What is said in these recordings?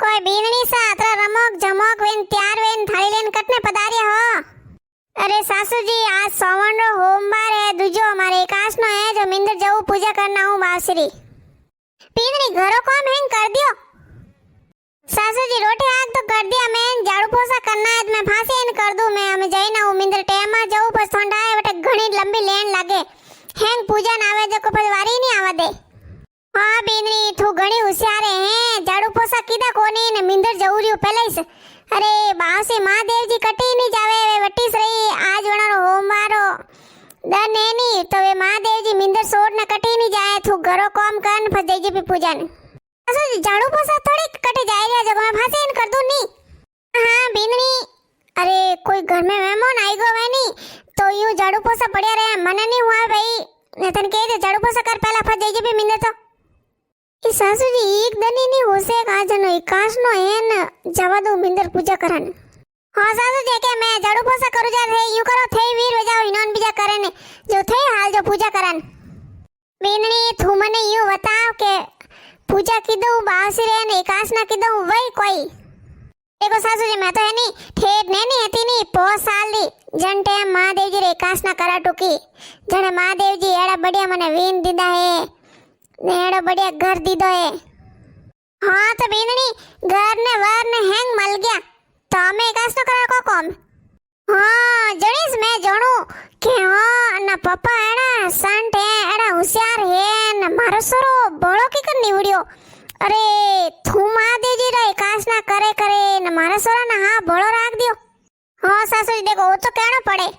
कोई बीननी सा अतरा रमोक जमोक वेन त्यार वेन थाली लेन कटने पधार्या हो। अरे सासू जी आज सोमवार रो होमवार है दूजो हमारे एकाश नो है जो मिंदर जाऊ पूजा करना हूँ बावश्री। बीननी घरों काम हैंग कर दियो। सासू जी रोटी आग तो कर दिया मैं झाड़ू पोछा करना है तो मैं फांसी इन कर दूं मैं हमें जाई ना हूँ मिंदर टेम में जाऊँ पर ठंडा है बटे घनी लंबी लेन लागे हैंग पूजा ना आवे जो को पर वारी नहीं आवा दे। हाँ बीननी तू घणी होशियार है झाड़ू पोछा कीधा कोनी ने मिंदर जऊ रियो पहले से। अरे बावसी महादेव जी कटी नहीं जावे वे वटीस रही आज वणारो होमवारो दन है नहीं तो वे महादेव जी मिंदर सोड़ ने कटी नहीं जाए तू घरो काम करन फजई जी भी पूजा ने असो झाड़ू पोछा थोड़ी कटे जाए रे जब मैं फांसी इन कर दूं नी। हाँ बीननी अरे कोई घर में मेहमान आई गो वे नहीं तो यूं झाड़ू पोछा पड़िया रहे मने नहीं हुआ भाई ने तन कह दे झाड़ू पोछा कर पहला फजई जी भी मिंदर तो ई सासू जी एक दनी नहीं होसे काजनो एकाश नो एन जवा दो मिंदर पूजा करन। हां सासू जी के मैं झाड़ू पोछा करू जा थे यूं करो थे वीर वजाओ इनोन बीजा करे ने जो थे हाल जो पूजा करन। बीननी तू मने यूं बताओ के पूजा कीदो बासी रे ने एकाश ना कीदो वही कोई देखो सासू जी मैं तो है नी ठेठ ने नहीं हती नी 5 साल दी जन टाइम महादेव जी रे एकाश ना करा टुकी जने महादेव जी एड़ा बढ़िया मने वीन दीदा है नेड़ा बढ़िया घर दीदो है। हाँ तो बीननी घर ने वर ने हैंग मल गया तो हमें एकाश न करा को कौन। हाँ जणीस मैं जणू के हाँ ना पापा एड़ा संट है एड़ा होशियार है न मारो सरो बड़ो की कर निवड़ियो अरे तू महादेव जी रे एकाश ना करे करे न मारा सरा ना हाँ बड़ो राख दियो। हाँ सासू जी देखो वो तो कहना पड़े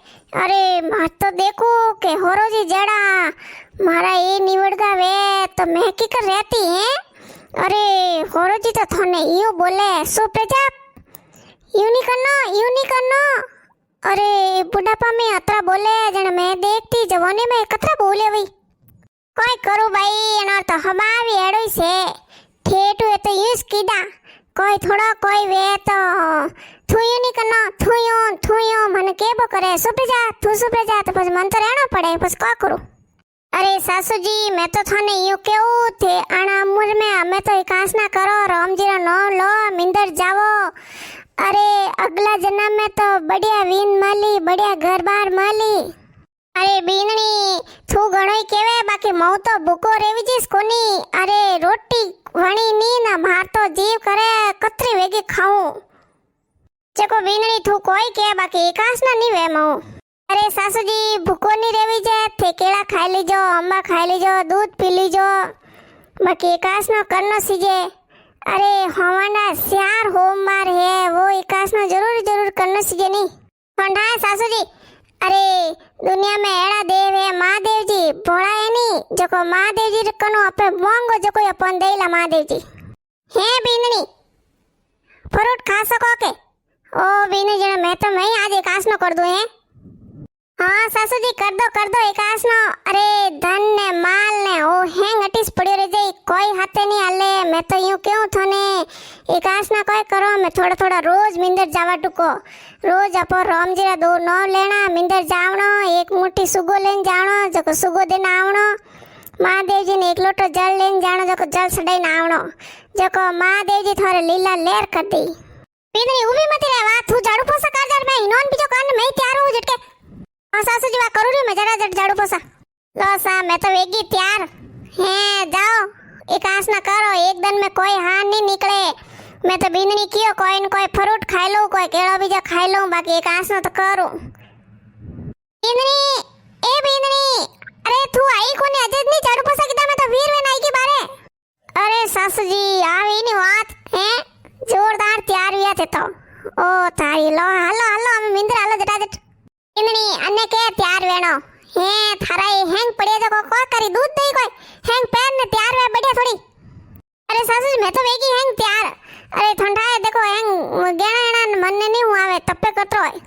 अरे मैं तो देखो के होरो जी जड़ा मारा ये निवड़गा वे तो मैं की कर रहती है। अरे होरो जी तो थोने यूं बोले सो प्रजाप यूं नहीं करनो अरे बुढ़ापा में अतरा बोले जन मैं देखती जवानी में कतरा बोले वही कोई करू भाई एनो तो हमारी एड़ोई से ठेठू है तो यूं कीदा कोई थोड़ा कोई वे तो थू यूं नहीं करनो थू यूं मन के बो करे सुप्र जा तो बस मन तो रहना पड़े बस क्या करूं। अरे सासू जी मैं तो थाने यूं केऊ थे आना उम्र में हमें तो एकाश ना करो राम जी रो नाम लो मिंदर जावो अरे अगला जन्म में तो बढ़िया वीन माली बढ़िया घर बार माली। अरे बीननी तू घणोई केवे बाकी मऊ तो भूको रेवी जीस कोनी अरे रोटी वणी नी ना मार तो जीव करे कतरी वेगी खाऊं चको बीननी तू कोई के बाकी एकाश ना नी वे मऊ। अरे सासू जी भूको नहीं रेवी जे थे केला खाई लीजो अम्बा खाई लीजो दूध पी लीजो बाकी एकाश नो करनो सीजे। अरे हमारा श्यार होमवार है वो एकाश नो जरूर करनो सीजे नहीं ठंडा है सासू जी। अरे दुनिया में एड़ा देव है महादेव जी भोला है नहीं जो को महादेव जी कनो अपने मांगो जो कोई अपन देला महादेव जी है बीननी फ्रूट खा सको के ओ बीननी जण मैं तो मैं आज एकाश नो कर दूं है। हाँ सासू जी कर दो एकाश नो अरे धन ने माल ने ओ हैंग अटीस पड़ियो रे जे कोई हाथे नहीं हले मैं तो यूं क्यों थने एकाश ना कोई करो मैं थोड़ा रोज मिंदर जावा टुको रोज अपो राम जी रा दो नौ लेना मिंदर जावणो एक मुट्ठी सुगो लेन जावणो जको सुगो देन आवणो महादेव जी ने एक लोटो जल लेन जावणो जको जल सडाई न आवणो जको महादेव जी थारे लीला लेर कर दी। बीननी उभी मती रे वा तू झाड़ू पोछा कर जा मैं इनोन बीजो कान मैं तैयार हूं झटके। हाँ सासू जी वा करू री मैं जरा झाड़ू पोछा लो सा मैं तो वेगी तैयार है जाओ एकाश ना करो एक दिन में कोई हान नहीं निकले मैं तो बीननी कियो कोई न कोई फ्रूट खाई लूं कोई केळो बीजा खाई लूं बाकी एकाश ना तो करूं। बीननी अरे तू आई कोने अजय नहीं झाड़ू पोछा कीधा मैं तो वीर वे नाई के बारे। अरे सासू जी आवी नी बात है जोरदार तैयार हुआ थे तो ओ तारी लो हालो हम मिंदर हालो जटाजट। बीननी अन्ने के तैयार वेणो है थारा हैंग पड़िया जो को करी दूध दई कोई हैंग पैर ने तैयार वे बढ़िया थोड़ी। अरे सासू जी मैं तो वेगी हैंग तैयार अरे ठंडा है देखो हैंग गेणा मन ने नहीं हुआ वे तप्पे कतरो है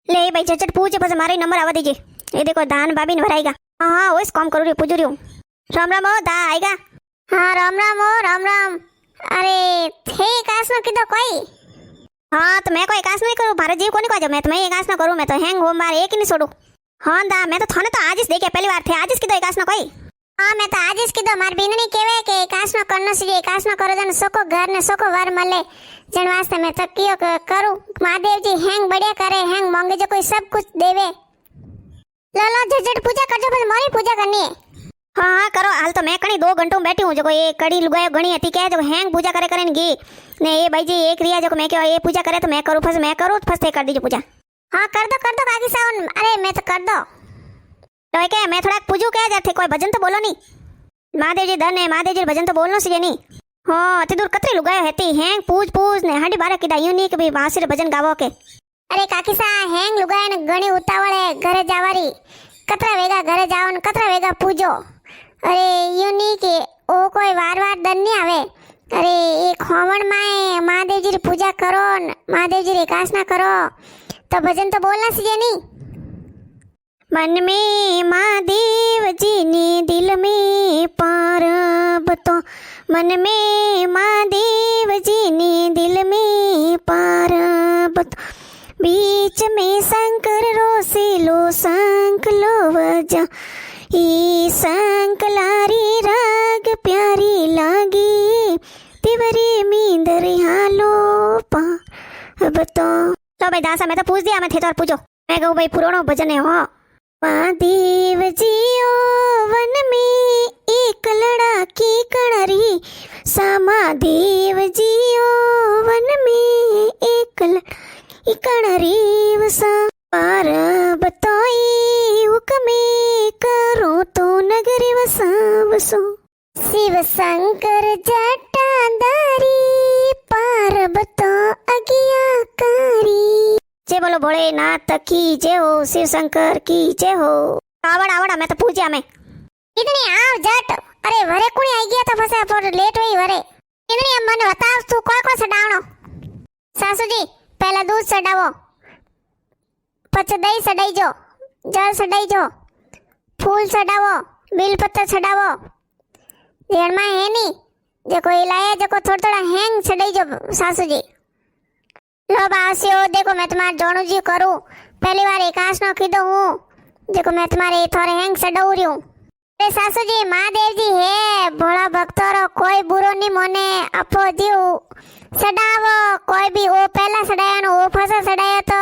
ले भाई चचट पूछे बस मारे नंबर आवा दीजिए ये देखो दान भाभी ने भराएगा। हाँ वैसे काम करू रही पूछ रही हूँ राम राम ओ दा आएगा। हाँ राम राम अरे थे एकाश न किधर कोई। हाँ तो मैं कोई एकाश नहीं करूँ भारत जीव को नहीं को मैं तो मैं एकाश ना करूँ मैं तो हैंग होम बार एक ही नहीं छोड़ू। हाँ दा मैं तो थाने तो आज ही देखे पहली बार थे आज किधर एकाश ना कोई। हाँ मैं तो आज ही कीधो मार बीननी केवे के एकाश नो करनो सीजे एकाश नो करो जन सोको घर ने सोको वर मले जन वास्ते मैं तो कियो करूं महादेव जी हैंग बढ़िया करे हैंग मांगे जो कोई सब कुछ देवे लो लो झट पूजा करजो बस मोरी पूजा करनी है हाँ हाँ करो हाल तो मैं कणी 2 घंटों में बैठी हूँ जो ये कड़ी लुगायो घणी हती के जो हैंग पूजा करे करे गी ने ये भाई जी एक रिया जो मैं क्यों ये पूजा करे तो मैं करूँ फस कर दीजिए पूजा हाँ कर दो काकी सावन अरे मैं तो कर दो तो क्या मैं थोड़ा पूजू क्या जाते कोई भजन तो बोलो नहीं महादेव जी धन है महादेव जी भजन तो बोलनो सीजे नहीं हाँ ते दूर कतरी लुगायो हेती हैंग पूज ने हाडी बारे कीधा यूं नहीं कि भाई वासी भजन गावो के अरे काकी सा हैंग लुगाया ने घणी उतावळ है घरे जावारी कतरा वेगा घरे जाओ ने कतरा वेगा पूजो अरे यूं नहीं कि ओ कोई वार दन नहीं आवे अरे एक होवण में महादेव जी पूजा करो महादेव जी उपासना करो तो भजन तो बोलना सीजे नहीं मन में महादेव जी ने दिल में पारब तो मन में महादेव जी ने दिल में पारब तो बीच में शंकर रोसे लो शंख लो वजा ये शंख लारी राग प्यारी लागी तिवरी मींदर हालो पारब तो भाई दासा मैं तो पूछ दिया मैं थे तो पूछो मैं कहूँ भाई पुरानो भजन है हो महादेव जियो वन में एक लड़ा की कणरी सा महादेव जियो वन में एक लड़ा कणरी वसा पारब तोई हुक्मे करो तो नगरी वसा वसो शिव शंकर जटाधारी पारब तो अज्ञाकारी जय बोलो भोलेनाथ की जय हो शिव शंकर की जय हो आवड़ा मैं तो पूछया मैं इतनी आव जट अरे वरे कुणी आई गया तो फसे पर लेट हुई वरे इतनी अब मन बताव तू कोई सडावणो सासू जी पहला दूध सडावो पछ दही सडाई जो जल सडाई जो फूल सडावो बिलपत्र सडावो जेड़ में है नी जे कोई लाया जो को थोड़ा हैंग सडाई जो सासू जी लो बासियो देखो मैं तुम्हारे जोणू जी करूं पहली बार एकाश नो कीधो हूं देखो मैं तुम्हारे थोड़े हैंग सडाऊ रही हूं अरे सासू जी महादेव जी है भोला भक्तों रो कोई बुरो नहीं मोने अपो दियो सडावो कोई भी वो पहला सडाया नो वो फसा सडाया तो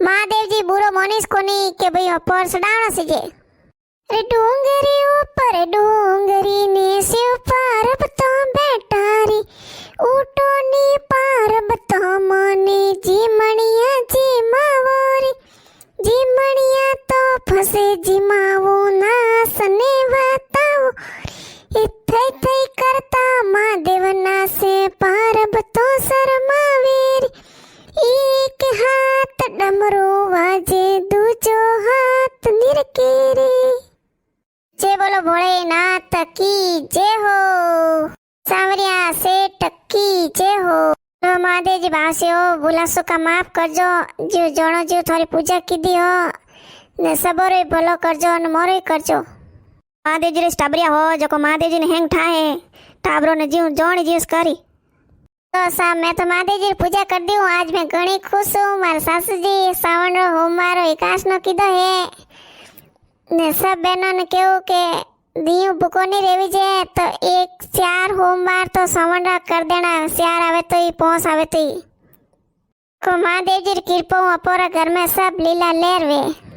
महादेव जी बुरो मोनिस कोनी के भाई ऊपर सडावना सीजे अरे डूंगरी ऊपर डूंगरी ने शिव पार्वत तो बैठारी ऊटो नी पार्वत मने जी मणिया जी मावोरी जी मणिया तो फसे जी मावो नासने बताओ इथे थे करता महादेव नासे पार्वत तो शर्मावेरी एक हाथ डमरू वाजे दूजो हाथ निरकेरे जय बोलो भोलेनाथ की जय हो सावरिया सेठ की जय हो तो महादेव जी भासियो बुलासो का माफ करजो जीव जोणो जीव थोड़ी पूजा की दी हो ने सबोरे भलो करजो ने मोरे करजो महादेव जी रे स्टाबरिया हो जो महादेव जी ने हैंग ठाए टाबरो ने जीव जोणी जीव करी तो सा मैं तो महादेव जी पूजा कर दी हूँ आज मैं घणी खुश हूँ मारे सासू जी सावन रो होमवारो एकाश नो कीधो है ने सब बहनों ने कहूँ के दियो भूको नहीं रेवी जे तो एक 4 होमवार तो सावन रा कर देना 4 आवे तो ही पहुंच आवे तो ही को महादेव जी की कृपा अपोरा घर में सब लीला लेर वे।